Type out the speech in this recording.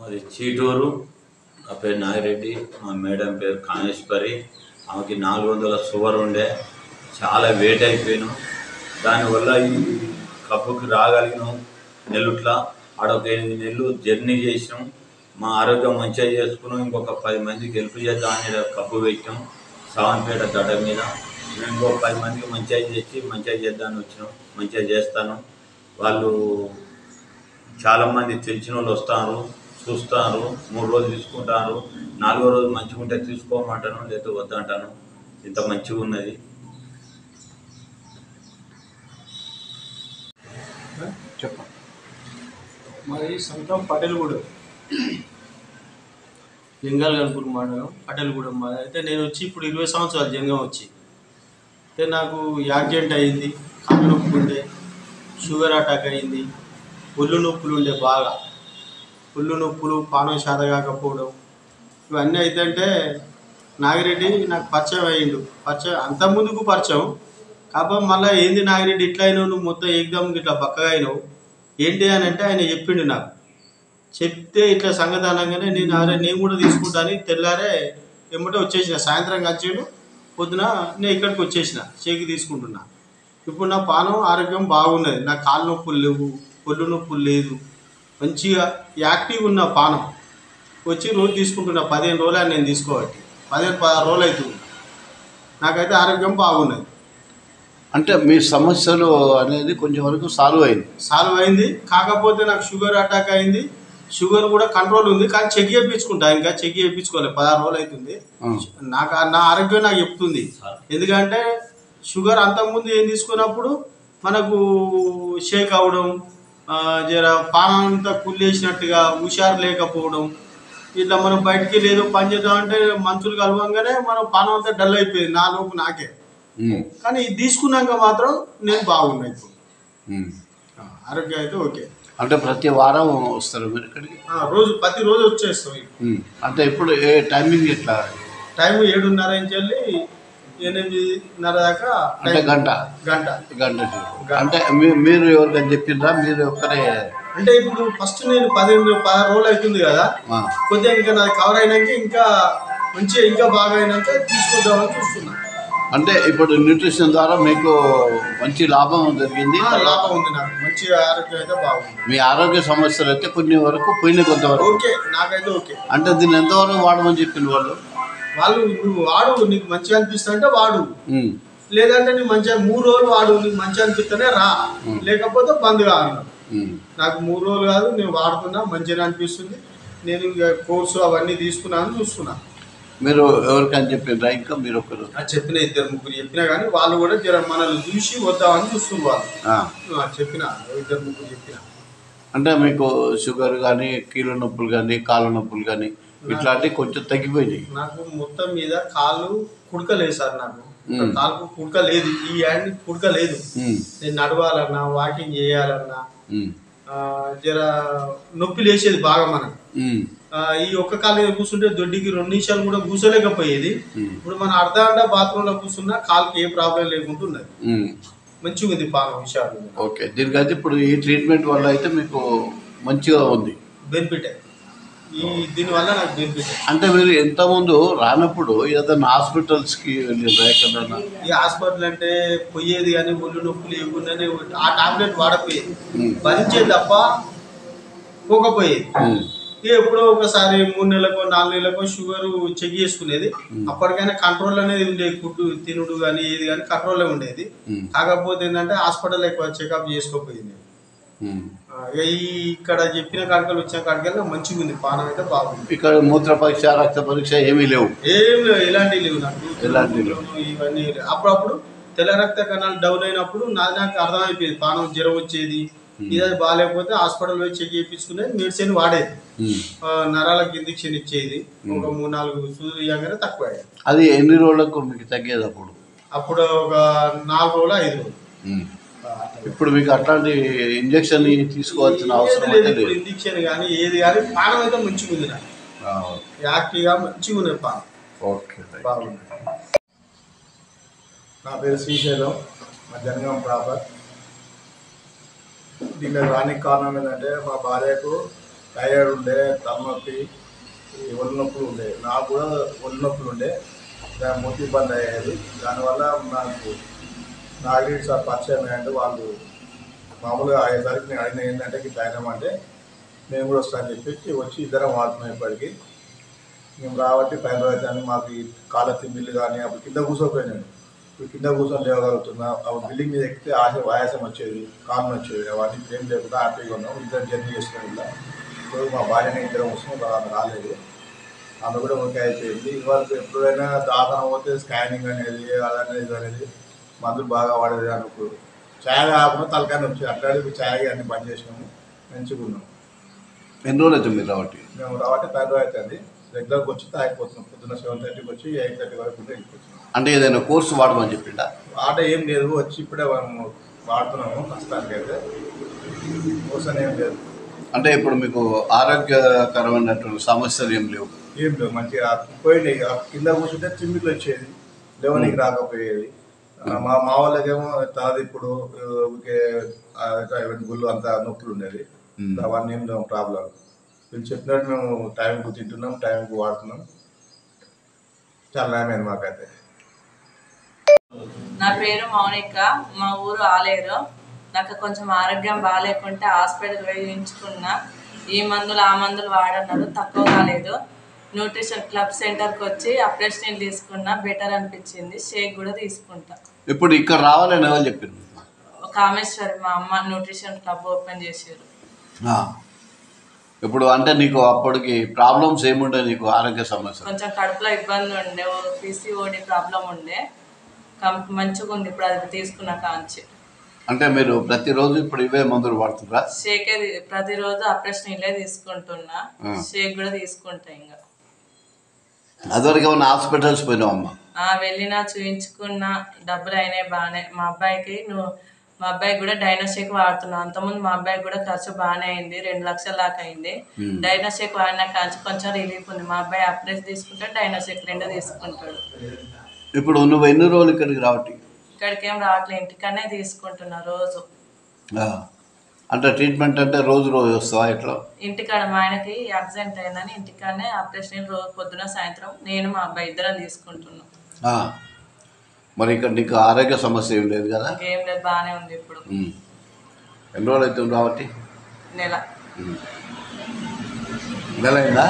అది చీటూరు. నా పేరు నాగిరెడ్డి, మా మేడం పేరు కామేశ్వరి. ఆమెకి 400 షుగర్ ఉండే, చాలా వెయిట్ అయిపోయాను. దానివల్ల ఈ కప్పుకి రాగలిగినాం. నెల్లుట్లా ఆడొక 8 నెలలు జర్నీ చేసినాం. మా ఆరోగ్యం మంచిగా చేసుకున్నాం. ఇంకొక 10 మందికి హెల్ప్ చేద్దామని కప్పు పెట్టాం సావన్పేట గడ్డ మీద. మేము ఇంకో 10 మందికి మంచిగా చేసి మంచిగా చేద్దామని వచ్చినాం. మంచిగా చేస్తాను. వాళ్ళు చాలామంది తెలిసిన వాళ్ళు వస్తారు, చూస్తారు. 3 రోజులు తీసుకుంటారు. 4వ రోజు మంచిగా ఉంటే తీసుకోమంటాను, లేదా వద్దంటాను. ఇంత మంచిగా ఉన్నది. చెప్పండి. మాది సొంతం పటేల్గూడెం, జంగాల్ గన్పూర్ మండలం పటేల్గూడెం మాది. అయితే నేను వచ్చి ఇప్పుడు 20 సంవత్సరాలు జంగం వచ్చి. అయితే నాకు యాక్సిడెంట్ అయింది, కాళ్ళు నొప్పులు ఉండే, షుగర్ అటాక్ అయింది, ఒళ్ళు నొప్పులు ఉండే బాగా, ఒళ్ళు నొప్పులు, పానం శాత కాకపోవడం, ఇవన్నీ అయితే నాగిరెడ్డి నాకు పరిచయం అయ్యిండు. పరిచయం అంత ముందుకు పరిచయం కాబట్టి మళ్ళీ ఏంది నాగిరెడ్డి ఇట్లా అయినావు, నువ్వు మొత్తం ఏకదమ్ ఇట్లా బక్కగా అయినావు ఏంటి అని అంటే ఆయన చెప్పిండు. నాకు చెప్తే ఇట్లా సంగతి అనగానే నేను కూడా తీసుకుంటాను. తెల్లారే ఎమ్మటే వచ్చేసిన, సాయంత్రం కలిసిండు, పొద్దున నేను ఇక్కడికి వచ్చేసిన, చేకి తీసుకుంటున్నా. ఇప్పుడు నా పానం ఆరోగ్యం బాగున్నది, నా కాళ్ళు నొప్పులు లేవు, ఒళ్ళు నొప్పులు లేదు, మంచిగా యాక్టివ్ ఉన్న పానం వచ్చి రోజు తీసుకుంటున్నా. 15 రోజులు అని నేను తీసుకోవాలి, 15-16 రోజులు అవుతుంది. నాకైతే ఆరోగ్యం బాగున్నది. అంటే మీ సమస్యలు అనేది కొంచెం వరకు సాల్వ్ అయింది. కాకపోతే నాకు షుగర్ అటాక్ అయింది. షుగర్ కూడా కంట్రోల్ ఉంది, కానీ చెక్ చేయించుకుంటా. ఇంకా చెక్ చేయించుకోవాలి, 16 రోజులు అవుతుంది. నా ఆరోగ్యం నాకు చెప్తుంది. ఎందుకంటే షుగర్ అంతకుముందు ఏం తీసుకున్నప్పుడు మనకు షేక్ అవ్వడం, జర పానం అంతా కుళ్ళేసినట్టుగా, హుషారు లేకపోవడం, ఇట్లా మనం బయటికి లేదో పని చేద్దామంటే మనుషులు కలవంగానే మనం పానం అంతా డల్ అయిపోయింది నా లోపు నాకే. కానీ ఇది తీసుకున్నాక మాత్రం నేను బాగున్నా. ఇప్పుడు ఆరోగ్యం అయితే ఓకే. అంటే ప్రతి వారం వస్తారు మీరు ఇక్కడికి? ప్రతిరోజు వచ్చేస్తాం. అంటే ఇప్పుడు ఏ టైమింగ్ ఎట్లా? టైం 7:30 నుంచి వెళ్ళి 8:30 దాకా. అంటే గంట. అంటే మీరు ఎవరికైనా చెప్పిండ్రా, మీరు ఒక్కరే? అంటే ఇప్పుడు ఫస్ట్ నేను 16 రోజులు అవుతుంది కదా, కొద్దిగా ఇంకా నాది కవర్ అయినాక ఇంకా మంచిగా ఇంకా బాగా అయినాక తీసుకొద్దామని చూస్తున్నా. అంటే ఇప్పుడు న్యూట్రిషన్ ద్వారా మీకు మంచి లాభం జరిగింది? లాభం ఉంది, నాకు మంచి ఆరోగ్యం అయితే బాగుంది. మీ ఆరోగ్య సమస్యలు అయితే కొన్ని వరకు పోయినాయి, కొంతవరకు ఓకే, నాకైతే ఓకే. అంటే దీన్ని ఎంతవరకు వాడమని చెప్పింది వాళ్ళు? నువ్వు వాడు, నీకు మంచిగా అనిపిస్తా అంటే వాడు, లేదంటే నీకు మంచిగా 3 రోజులు వాడు, నీకు మంచిగా అనిపిస్తేనే రా, లేకపోతే బంద్గా అన్నాడు. నాకు 3 రోజులు కాదు, నేను వాడుతున్నా, మంచిగా అనిపిస్తుంది. నేను ఇంకా కోర్సు అవన్నీ తీసుకున్నాను, చూస్తున్నా. మీరు ఎవరికైనా చెప్పిండ్రా? ఇంకా మీరు ఒకరు చెప్పిన 2-3 చెప్పినా కానీ వాళ్ళు కూడా జర మనల్ని చూసి వద్దామని చూస్తున్నారు. వాళ్ళు చెప్పిన 2-3 చెప్పిన. అంటే మీకు షుగర్ కానీ, కీళ్ళ నొప్పులు కానీ, కాళ్ళ నొప్పులు కానీ ఇట్లాంటివి కొంచెం తగ్గిపోయినాయి? నాకు మొత్తం మీద కాళ్ళు కుడకలేదు సార్, నాకు కాళ్ళకు కుడక లేదు, ఈ హ్యాండ్ కుడక లేదు. నేను నడవాలన్నా, వాకింగ్ చేయాలన్నా జర నొప్పి లేచేది బాగా. మనకు ఈ ఒక్క కాలు కూర్చుంటే దొడ్డికి 2 నిమిషాలు కూడా కూర్చోలేకపోయేది. ఇప్పుడు మన అర్ధగంట బాత్రూంలో కూర్చున్నా కాలుకి ఏ ప్రాబ్లం లేకుండా ఉన్నది, మంచిగా ఉంది పానం, విషయాలు. ఓకే, దీనికైతే ఇప్పుడు ఈ ట్రీట్మెంట్ వల్ల అయితే మీకు మంచిగా ఉంది, బెనిఫిట్. దీనివల్ల నాకు బెనిఫిట్. అంటే మీరు ఇంతకుముందు రానప్పుడు ఏదైనా హాస్పిటల్స్కి వెళ్ళిండ్రా ఎక్కడన్నా? ఈ హాస్పిటల్ అంటే పోయేది కానీ ఒళ్ళు నొప్పులు ఇవ్వకుండానే ఆ టాబ్లెట్ వాడపోయేది, భరించేది తప్ప పోకపోయేది. ఎప్పుడో ఒకసారి 3 నెలలకో 4 నెలలకో షుగర్ చెక్ చేసుకునేది. అప్పటికైనా కంట్రోల్ అనేది ఉండేది, ఫుడ్ తినుడు కానీ ఏది కానీ కంట్రోల్లో ఉండేది. కాకపోతే ఏంటంటే హాస్పిటల్ ఎక్కువ చెకప్ చేసుకోపోయింది. ఇక్కడ చెప్పిన కాడికలు వచ్చిన కాడికల్లా మంచిగా ఉంది, పానం అయితే బాగుంది. ఇక్కడ మూత్ర పరీక్ష, రక్త పరీక్ష ఏమీ లేవు? ఎలాంటివి లేవు నాకు, ఇవన్నీ. అప్పుడప్పుడు తెల్ల రక్త కణాలు డౌన్ అయినప్పుడు నాకు అర్థమైపోయేది, పానం జ్వరం వచ్చేది, ఇది బాగాలేకపోతే హాస్పిటల్ పోయి చెక్ చేయించుకునేది, మెడిసిన్ వాడేది, నరాలకు ఇంజెక్షన్ ఇచ్చేది, ఒక 3-4 సూదులు ఇవ్వగానే తక్కువ అయ్యేది. అది ఎన్ని రోజులకు మీకు తగ్గేది? అప్పుడు ఒక 4 రోజులు 5 రోజులు. ఇప్పుడు మీకు అట్లాంటి ఇంజక్షన్ తీసుకోవాల్సిన అవసరం లేదు? ఇంజక్షన్ కానీ ఏది కానీ పానం అయితే మంచిగా ఉంది, నాకు యాక్టివ్గా మంచిగా ఉన్నది పానం. ఓకే, బాగుంది. నా పేరు శ్రీశైలం, మా జనగాం ప్రాపర్. దీనికి రానికి కారణం ఏంటంటే మా భార్యకు థైరాయిడ్ ఉండే, తలనొప్పి, ఈ ఒళ్ళు నొప్పులు ఉండే. నాకు కూడా ఒళ్ళు నొప్పులు ఉండే, దాని మొత్తం ఇబ్బంది అయ్యేది. దానివల్ల నాకు సార్ పరిచయం అయ్యండి. వాళ్ళు మామూలుగా అయ్యేసరికి నేను అడిగిన ఏంటంటే ఇట్లా అయినామంటే మేము కూడా వస్తామని చెప్పి వచ్చి ఇద్దరం వాడుతున్నాం. ఇప్పటికీ మేము రాబట్టి పైన రోజు మాకు ఈ కాళ్ళ తిమ్మిళ్ళు కానీ అప్పుడు కింద కూర్చోపోయినాను. ఇప్పుడు కింద కూర్చొని లేవగలుగుతున్నా. అప్పుడు బిల్డింగ్ మీద ఎక్కితే ఆయాసం వచ్చేది, కాళ్ళు వచ్చేది. అవన్నీ ఏం లేకుండా హ్యాపీగా ఉన్నాం. ఇద్దరు జర్నీ చేసుకుని ఇలా ఇప్పుడు మా భార్యని ఇద్దరం వస్తున్నాం. ఆమె రాలేదు, ఆమె కూడా ఓకే అయిపోయింది. ఇవాళ ఎప్పుడైనా దాఖన పోతే స్కానింగ్ అనేది అదనేది ఇది అనేది మందులు బాగా వాడేది అనుకో. ఛాయ్ కాకుండా తలకాయ వచ్చి అట్లాంటి ఛాయ్ అన్ని బంద్ చేసినాము, మంచిగా ఉన్నాం. ఎన్ని రోజులు అవుతుంది మీరు రావట్టి? మేము రాబట్టి 10 రోజులు అవుతుంది. రెగ్యులర్గా వచ్చి తాగిపోతున్నాం. పొద్దున్న 7:30కి వచ్చి 8:30 వరకు వెళ్ళిపోతున్నాం. అంటే ఏదైనా కోర్సు వాడమని చెప్పిండా? ఆట ఏం లేదు, వచ్చి ఇప్పుడే మేము వాడుతున్నాము. ప్రస్తుతానికి అయితే కోర్స్ అని ఏం లేదు. అంటే ఇప్పుడు మీకు ఆరోగ్యకరమైనటువంటి సమస్యలు ఏం లేవు? ఏం లేవు, మంచిగా పోయినాయి. కింద కూర్చుంటే తిమ్మిళ్ళు వచ్చేది, లేవనికి రాకపోయేది. మా వాళ్ళకేమో తాది ఇప్పుడు గుళ్ళు అంతా నొప్పులు ఉండేది. అవన్నీ ఏం లేవు ప్రాబ్లం. వీళ్ళు చెప్పినట్టు మేము టైంకు తింటున్నాం, టైంకు వాడుతున్నాం. చాలా నయమైంది మాకైతే. నా పేరు మౌనిక, మా ఊరు ఆలేరు. నాకు కొంచెం ఆరోగ్యం బాగాలేకుంటే హాస్పిటల్ వేయించుకున్నా. ఈ మందులు ఆ మందులు వాడన్నారు, తక్కువ కాలేదు. న్యూట్రిషన్ క్లబ్ సెంటర్కి వచ్చి అప్రెషన్ తీసుకున్నా, బెటర్ అనిపించింది. షేక్ కూడా తీసుకుంటా. ఇప్పుడు ఇక్కడ రావాలని ఎవరు చెప్పారు? కామేశ్వరి మా అమ్మ న్యూట్రిషన్ క్లబ్ ఓపెన్ చేశారు. ఇప్పుడు అంటే నీకు అప్పటికి ప్రాబ్లమ్స్ ఏముండే? నీకు ఆరోగ్య సమస్య కొంచెం కడుపులో ఇబ్బంది ఉండే, పిసిఓడి ప్రాబ్లం ఉండే. మంచిగా ఉంది ఇప్పుడు అది తీసుకున్న కాంచి. అంటే మీరు ప్రతిరోజు ఇప్పుడు ఇవే మందులు వాడుతున్నారా? షేకే ప్రతిరోజు అప్రెషన్ ఇల్లే తీసుకుంటున్నా, షేక్ కూడా తీసుకుంటా. ఇంకా అదివరకు ఏమన్నా హాస్పిటల్స్ పోయినావమ్మా? వెళ్ళినా, చూయించుకున్నా, డబ్బులు అయినాయి బాగానే. మా అబ్బాయికి కూడా డైనోషేక్ వాడుతున్నా. అంతకుముందు మా అబ్బాయికి కూడా ఖర్చు బాగానే అయింది, 2 లక్షల దాకా అయింది. డైనోషేక్ వాడినా కాంచి కొంచెం రిలీఫ్ ఉంది. మా అబ్బాయి అప్రెస్ తీసుకుంటే డైనోషేక్ 2 తీసుకుంటాడు. ఇప్పుడు నువ్వు ఎన్ని రోజులు ఇక్కడికి రావట్టి? ఇక్కడికి ఏం రావట్లే, ఇంటికనే తీసుకుంటున్నా రోజు. అంటే ట్రీట్మెంట్ అంటే రోజు వస్తావా? ఎట్లా? ఇంటికాడ మా ఆయనకి యాక్సిడెంట్ అయిందని ఇంటికాడనే ఆపరేషన్ రోజు పొద్దున సాయంత్రం నేను మా అబ్బాయి ఇద్దరం తీసుకుంటున్నాం. మరి ఇక్కడ నీకు ఆరోగ్య సమస్య ఏం లేదు కదా? ఏం లేదు, బాగానే ఉంది ఇప్పుడు. ఎన్ని రోజులు అవుతుంది రావట్టి? నెల అయిందా?